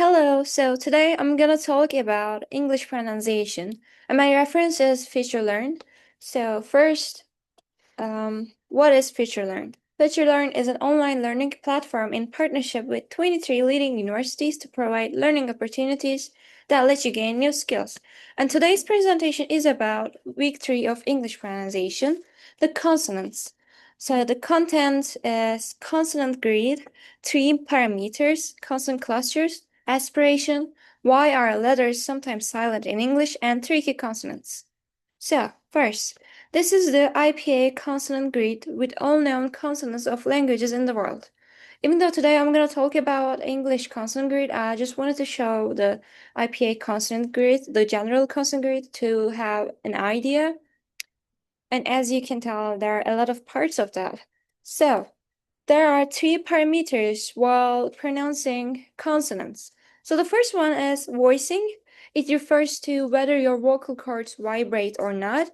Hello, so today I'm gonna talk about English pronunciation, and my reference is FutureLearn. So first, what is FutureLearn? FutureLearn is an online learning platform in partnership with 23 leading universities to provide learning opportunities that let you gain new skills. And today's presentation is about week 3 of English pronunciation, the consonants. So the content is consonant grid, three parameters, consonant clusters, aspiration, why are letters sometimes silent in English, and tricky consonants. So, first, this is the IPA consonant grid with all known consonants of languages in the world. Even though today I'm going to talk about English consonant grid, I just wanted to show the IPA consonant grid, the general consonant grid, to have an idea. And as you can tell, there are a lot of parts of that. So, there are three parameters while pronouncing consonants. So the first one is voicing. It refers to whether your vocal cords vibrate or not.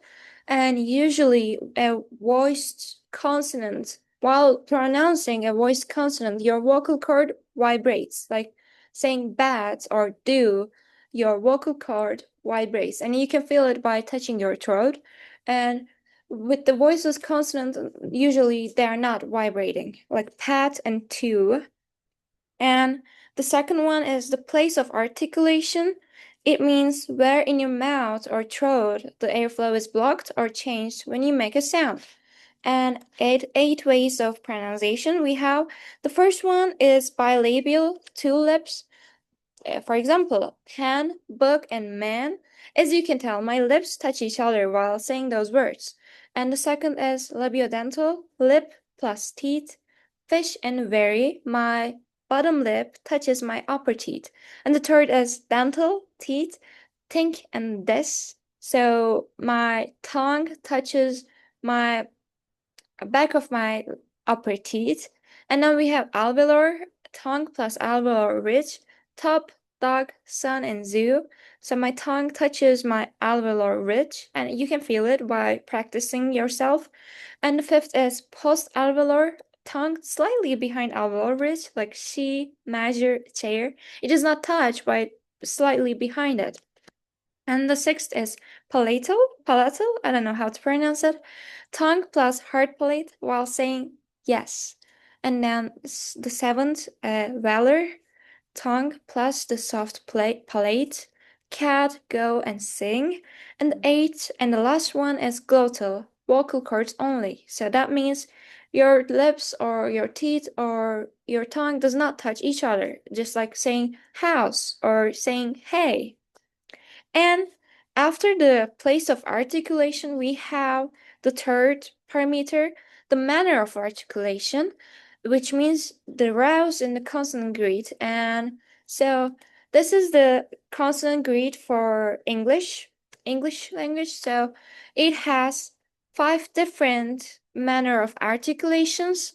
And usually a voiced consonant, while pronouncing a voiced consonant, your vocal cord vibrates. Like saying bad or do, your vocal cord vibrates. And you can feel it by touching your throat. And with the voiceless consonant, usually they are not vibrating, like pat and to. And the second one is the place of articulation. It means where in your mouth or throat the airflow is blocked or changed when you make a sound. And eight ways of pronunciation we have. The first one is bilabial, two lips. For example, pen, book, and man. As you can tell, my lips touch each other while saying those words. And the second is labiodental, lip plus teeth, fish and very. My bottom lip touches my upper teeth. And the third is dental, teeth, think, and this. So my tongue touches my back of my upper teeth. And now we have alveolar, tongue plus alveolar ridge, top, dog, sun, and zoo. So my tongue touches my alveolar ridge, and you can feel it by practicing yourself. And the fifth is post-alveolar, tongue slightly behind alveolar ridge, like she, measure, chair. It does not touch, but slightly behind it. And the sixth is palatal, I don't know how to pronounce it. Tongue plus hard palate while saying yes. And then the seventh, valor, tongue plus the soft palate. Cat, go, and sing. And the eighth and the last one is glottal, vocal cords only. So that means your lips or your teeth or your tongue does not touch each other, just like saying house or saying hey. And after the place of articulation, we have the third parameter, the manner of articulation, which means the rouse in the consonant grid. And so this is the consonant grid for English language. So it has five different manner of articulations.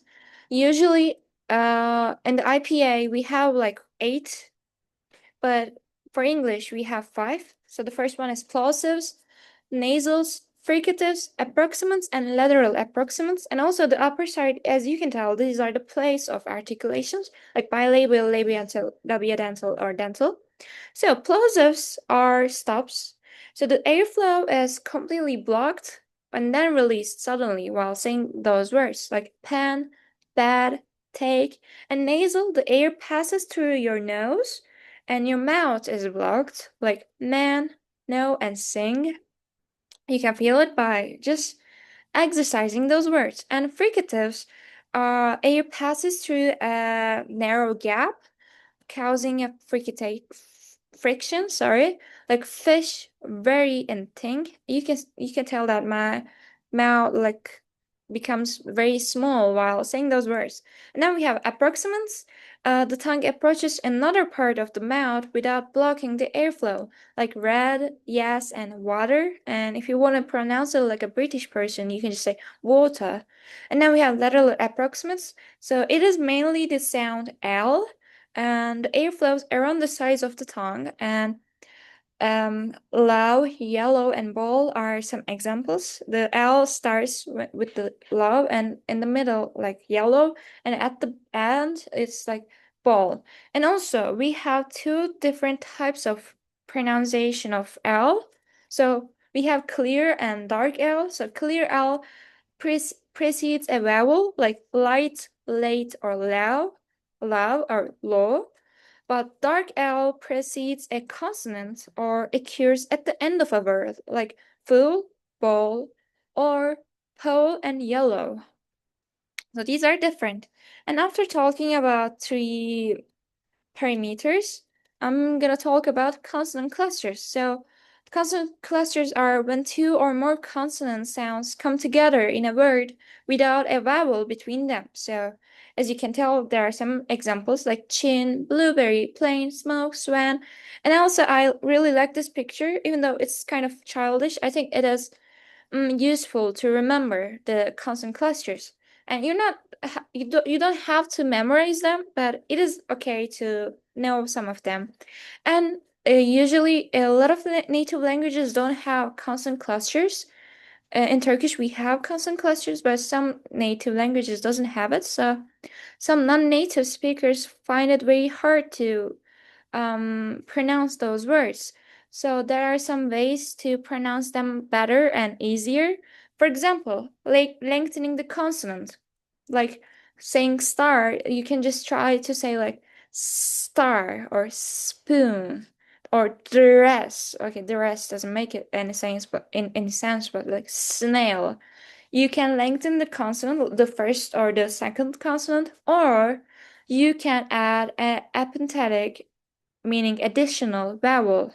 Usually, in the IPA, we have like eight, but for English, we have five. So the first one is plosives, nasals, fricatives, approximants, and lateral approximants. And also the upper side, as you can tell, these are the place of articulations, like bilabial, labiadental, labiodental, or dental. So plosives are stops. So the airflow is completely blocked and then released suddenly while saying those words, like pen, bad, take. And nasal, the air passes through your nose and your mouth is blocked, like man, no, and sing. You can feel it by just exercising those words. And fricatives, air passes through a narrow gap, causing a friction, sorry, like fish, very, and think. You can tell that my mouth like becomes very small while saying those words. And then we have approximants. The tongue approaches another part of the mouth without blocking the airflow, like red, yes, and water. And if you want to pronounce it like a British person, you can just say water. And then we have lateral approximants. So it is mainly the sound L, and the air flows around the sides of the tongue. And low, yellow, and ball are some examples. The L starts with the low, and in the middle, like yellow, and at the end, it's like ball. And also, we have two different types of pronunciation of L. So we have clear and dark L. So clear L precedes a vowel like light, late, or low, low or low. But dark L precedes a consonant or occurs at the end of a word, like full, bowl, or pole and yellow. So these are different. And after talking about three parameters, I'm gonna talk about consonant clusters. So consonant clusters are when two or more consonant sounds come together in a word without a vowel between them. So as you can tell, there are some examples like chin, blueberry, plane, smoke, swan. And also I really like this picture, even though it's kind of childish. I think it is useful to remember the consonant clusters. And you don't have to memorize them, but it is okay to know some of them. And usually a lot of the native languages don't have consonant clusters. In Turkish we have consonant clusters, but some native languages doesn't have it. So some non-native speakers find it very hard to pronounce those words. So there are some ways to pronounce them better and easier. For example, like lengthening the consonant, like saying star, you can just try to say like star or spoon or dress. Okay, the rest doesn't make it any sense, but in any sense, but like snail. You can lengthen the consonant, the first or the second consonant, or you can add an epenthetic meaning additional vowel.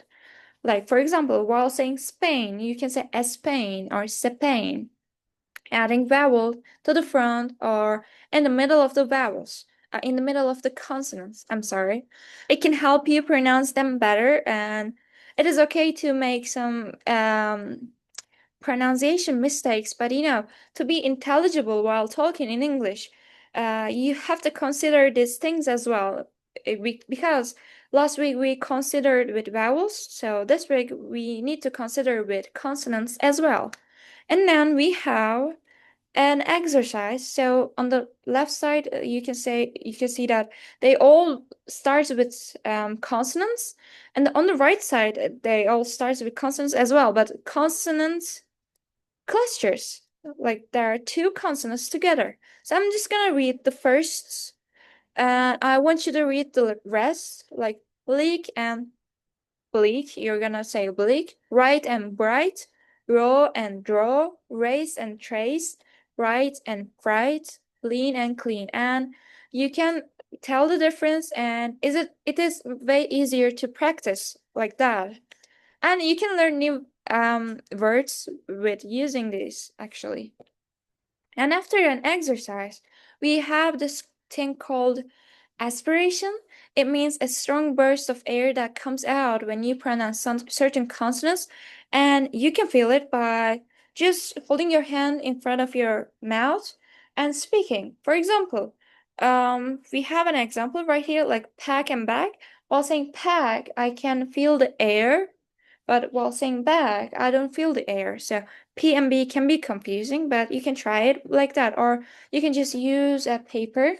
Like, for example, while saying Spain, you can say Espagne or Spain, adding vowel to the front or in the middle of the vowels, in the middle of the consonants. I'm sorry. It can help you pronounce them better, and it is okay to make some pronunciation mistakes, but to be intelligible while talking in English, you have to consider these things as well. Because last week we considered with vowels, so this week we need to consider with consonants as well. And then we have an exercise. So on the left side, you can see that they all start with consonants, and on the right side, they all start with consonants as well. But consonants clusters. Like there are two consonants together. So I'm just gonna read the first, and I want you to read the rest, like bleak and bleak. You're gonna say bleak, bright and bright, raw and draw, race and trace, right and fright, lean and clean. And you can tell the difference, and it is way easier to practice like that. And you can learn new words with using this actually. And after an exercise, we have this thing called aspiration. It means a strong burst of air that comes out when you pronounce some certain consonants, and you can feel it by just holding your hand in front of your mouth and speaking. For example, we have an example right here, like pack and bag. While saying pack, I can feel the air, but while saying bag, I don't feel the air. So P and B can be confusing, but you can try it like that, or you can just use a paper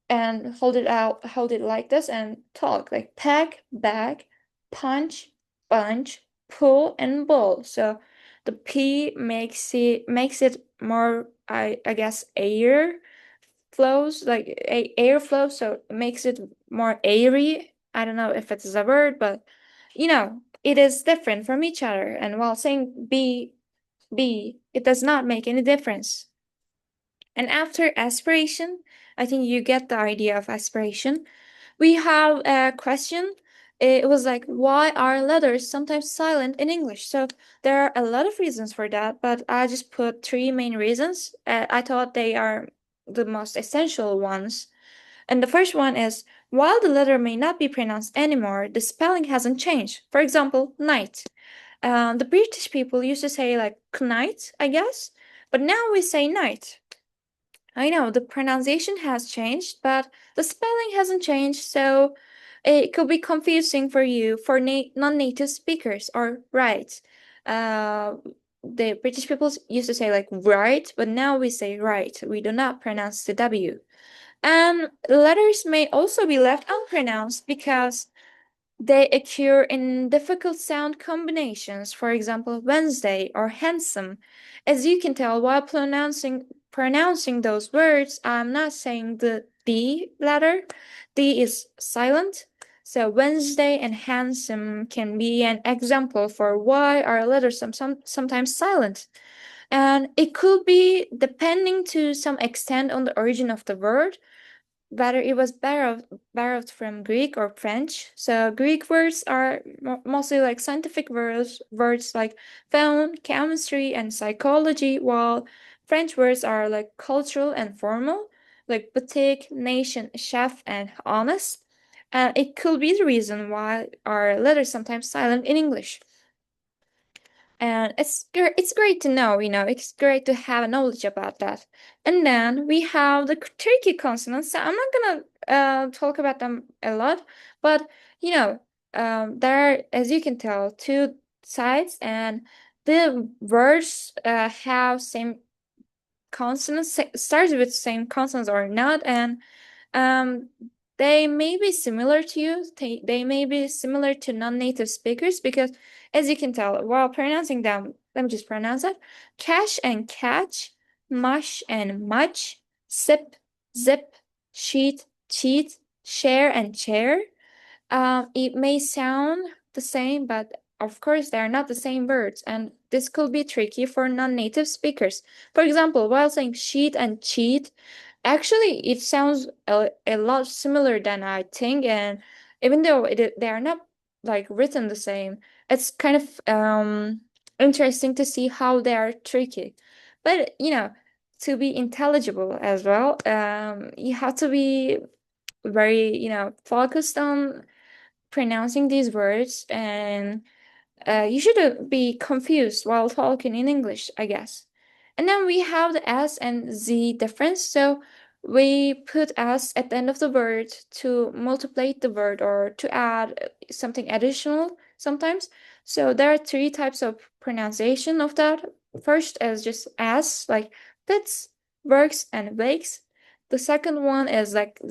and hold it like this and talk like pack, bag, punch, bunch, pull, and ball. So the P makes it more, I guess, air flows, like air flow, so it makes it more airy. I don't know if it's a word, but it is different from each other. And while saying B, it does not make any difference. And after aspiration, I think you get the idea of aspiration. We have a question. It was like, why are letters sometimes silent in English? So there are a lot of reasons for that, but I just put three main reasons. I thought they are the most essential ones. And the first one is, while the letter may not be pronounced anymore, the spelling hasn't changed. For example, night. The British people used to say like knight, I guess, but now we say night. I know the pronunciation has changed, but the spelling hasn't changed, so it could be confusing for you for non-native speakers or right. Uh, the British people used to say like right, but now we say right. We do not pronounce the W. And letters may also be left unpronounced because they occur in difficult sound combinations, for example, Wednesday or handsome. As you can tell while pronouncing those words, I'm not saying the D letter. D is silent. So Wednesday and handsome can be an example for why our letters sometimes silent. And it could be depending to some extent on the origin of the word, whether it was borrowed from Greek or French. So Greek words are mostly like scientific words like phone, chemistry, and psychology, while French words are like cultural and formal, like boutique, nation, chef, and honest. And it could be the reason why our letters sometimes silent in English. And it's great to know, it's great to have a knowledge about that. And then we have the tricky consonants. So I'm not gonna talk about them a lot, but you know, there are, as you can tell, two sides, and the words have same consonants, starts with same consonants or not, and um, they may be similar to you. They may be similar to non-native speakers because, as you can tell, while pronouncing them, let me just pronounce it: cash and catch, mush and much, sip, zip, sheet, cheat, share and chair. It may sound the same, but of course, they are not the same words, and this could be tricky for non-native speakers. For example, while saying sheet and cheat, actually, it sounds a lot similar than I think, and even though they are not like written the same, it's kind of interesting to see how they are tricky. But to be intelligible as well, you have to be very focused on pronouncing these words, and you shouldn't be confused while talking in English, I guess. And then we have the S and Z difference. So we put S at the end of the word to multiply the word or to add something additional sometimes. So there are three types of pronunciation of that. First is just S, like fits, works, and wakes. The second one is like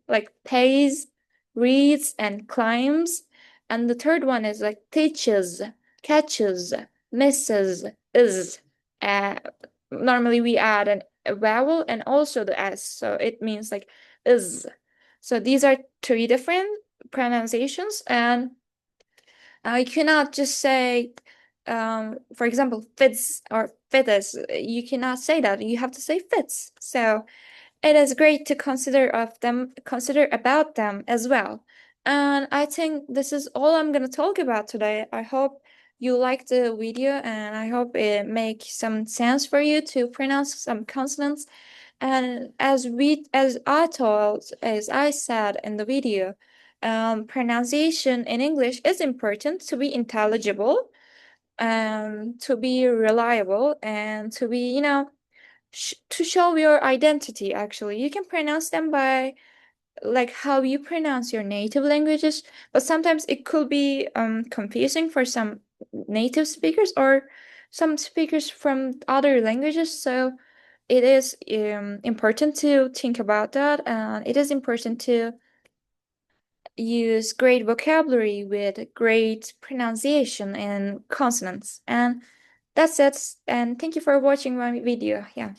like pays, reads, and climbs. And the third one is like teaches, catches, misses, is. Uh, Normally we add a vowel and also the s, so it means like is. So these are three different pronunciations, and you cannot just say, for example, fits or fittest. You cannot say that. You have to say fits. So it is great to consider about them as well. And I think this is all I'm gonna talk about today. I hope you liked the video, and I hope it makes some sense for you to pronounce some consonants. And as I said in the video, pronunciation in English is important to be intelligible, to be reliable, and to be, to show your identity. Actually, you can pronounce them by like how you pronounce your native languages, but sometimes it could be confusing for some native speakers or some speakers from other languages. So it is important to think about that, and it is important to use great vocabulary with great pronunciation and consonants. And that's it, and thank you for watching my video. Yeah.